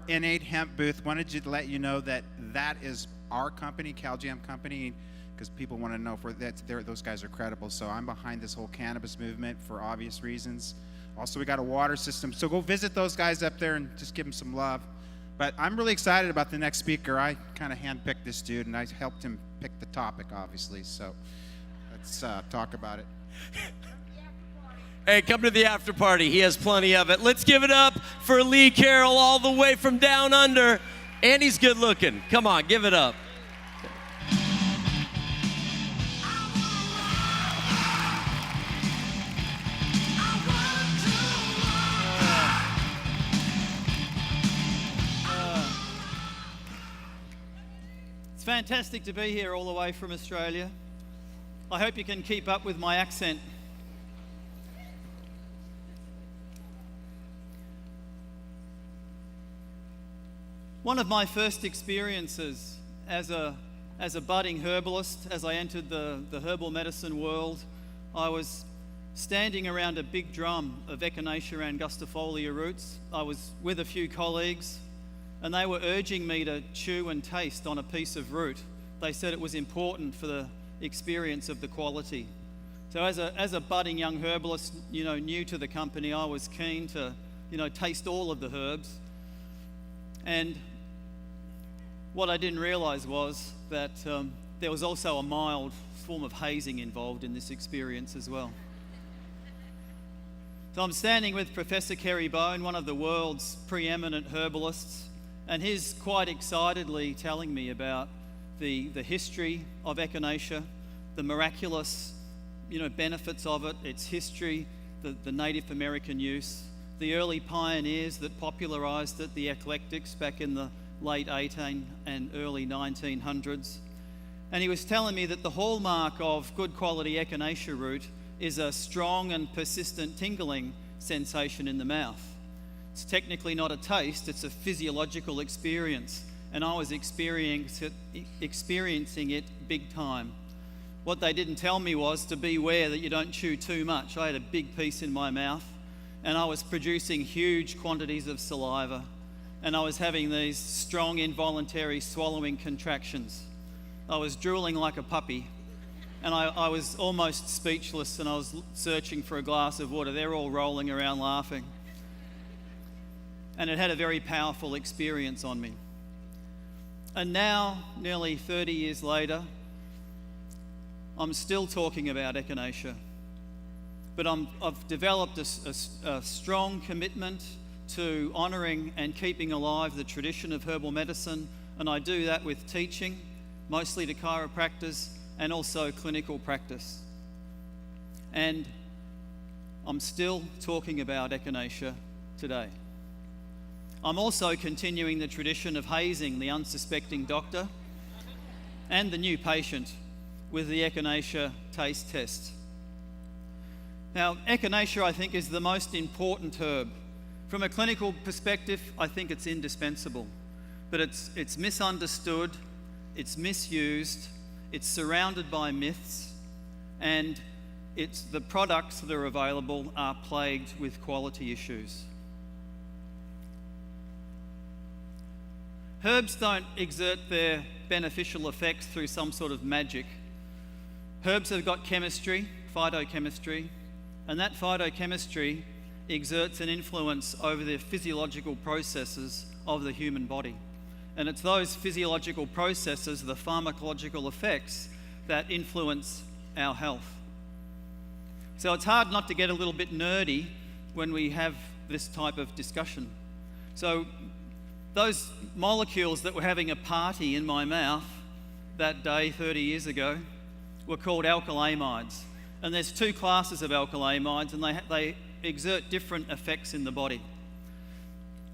Innate Hemp booth. Wanted to let you know that that is our company, CalJam Company, because people want to know if those guys are credible. So I'm behind this whole cannabis movement for obvious reasons. Also, we got a water system. So go visit those guys up there and just give them some love. But I'm really excited about the next speaker. I kind of handpicked this dude, and I helped him pick the topic, obviously. So let's talk about it. Hey, come to the after party. He has plenty of it. Let's give it up for Lee Carroll all the way from down under. And he's good looking. Come on, give it up. It's fantastic to be here all the way from Australia. I hope you can keep up with my accent. One of my first experiences as a budding herbalist, as I entered the herbal medicine world, I was standing around a big drum of Echinacea angustifolia roots. I was with a few colleagues, and they were urging me to chew and taste on a piece of root. They said it was important for the experience of the quality. So as a budding young herbalist, new to the company, I was keen to, taste all of the herbs. And what I didn't realize was that there was also a mild form of hazing involved in this experience as well. So I'm standing with Professor Kerry Bone, one of the world's preeminent herbalists, and he's quite excitedly telling me about the history of Echinacea, the miraculous benefits of it, its history, the Native American use, the early pioneers that popularized it, the eclectics back in the late 18 and early 1900s. And he was telling me that the hallmark of good quality Echinacea root is a strong and persistent tingling sensation in the mouth. It's technically not a taste, it's a physiological experience. And I was experiencing it big time. What they didn't tell me was to beware that you don't chew too much. I had a big piece in my mouth, and I was producing huge quantities of saliva, and I was having these strong involuntary swallowing contractions. I was drooling like a puppy, and I was almost speechless, and I was searching for a glass of water. They're all rolling around laughing. And it had a very powerful experience on me. And now, nearly 30 years later, I'm still talking about Echinacea, but I've developed a strong commitment to honouring and keeping alive the tradition of herbal medicine, and I do that with teaching, mostly to chiropractors, and also clinical practice. And I'm still talking about Echinacea today. I'm also continuing the tradition of hazing the unsuspecting doctor and the new patient with the Echinacea taste test. Now, Echinacea, I think, is the most important herb. From a clinical perspective, I think it's indispensable, but it's misunderstood, it's misused, it's surrounded by myths, and the products that are available are plagued with quality issues. Herbs don't exert their beneficial effects through some sort of magic. Herbs have got chemistry, phytochemistry, and that phytochemistry exerts an influence over the physiological processes of the human body. And it's those physiological processes, the pharmacological effects, that influence our health. So it's hard not to get a little bit nerdy when we have this type of discussion. So those molecules that were having a party in my mouth that day 30 years ago were called alkylamides. And there's two classes of alkylamides, and they exert different effects in the body.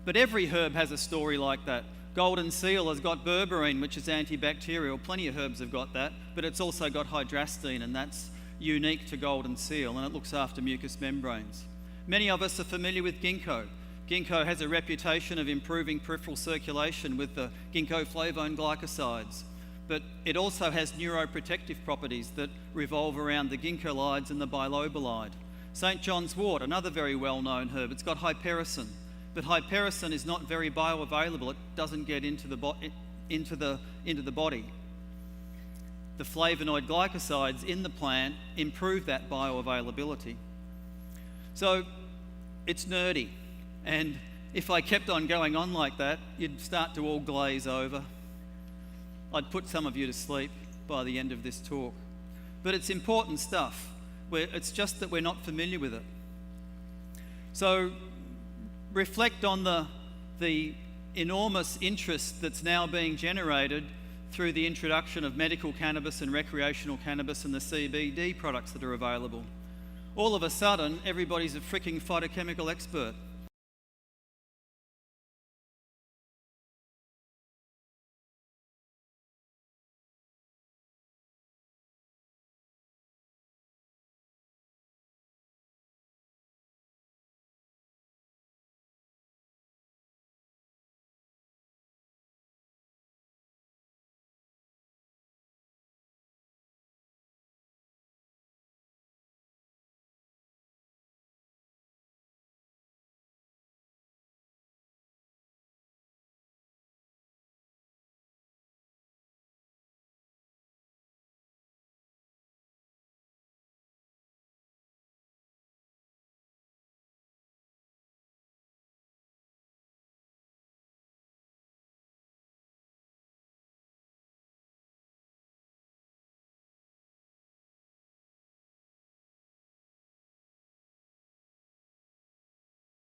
But every herb has a story like that. Golden seal has got berberine, which is antibacterial. Plenty of herbs have got that, but it's also got hydrastine, and that's unique to golden seal, and it looks after mucous membranes. Many of us are familiar with ginkgo. Ginkgo has a reputation of improving peripheral circulation with the ginkgo flavone glycosides, but it also has neuroprotective properties that revolve around the ginkgolides and the bilobelide. St. John's wort, another very well-known herb, it's got hypericin. but hypericin is not very bioavailable. It doesn't get into the body. The flavonoid glycosides in the plant improve that bioavailability. So it's nerdy, and if I kept on going on like that, you'd start to all glaze over. I'd put some of you to sleep by the end of this talk. But it's important stuff. It's just that we're not familiar with it. So reflect on the enormous interest that's now being generated through the introduction of medical cannabis and recreational cannabis and the CBD products that are available. All of a sudden, everybody's a freaking phytochemical expert.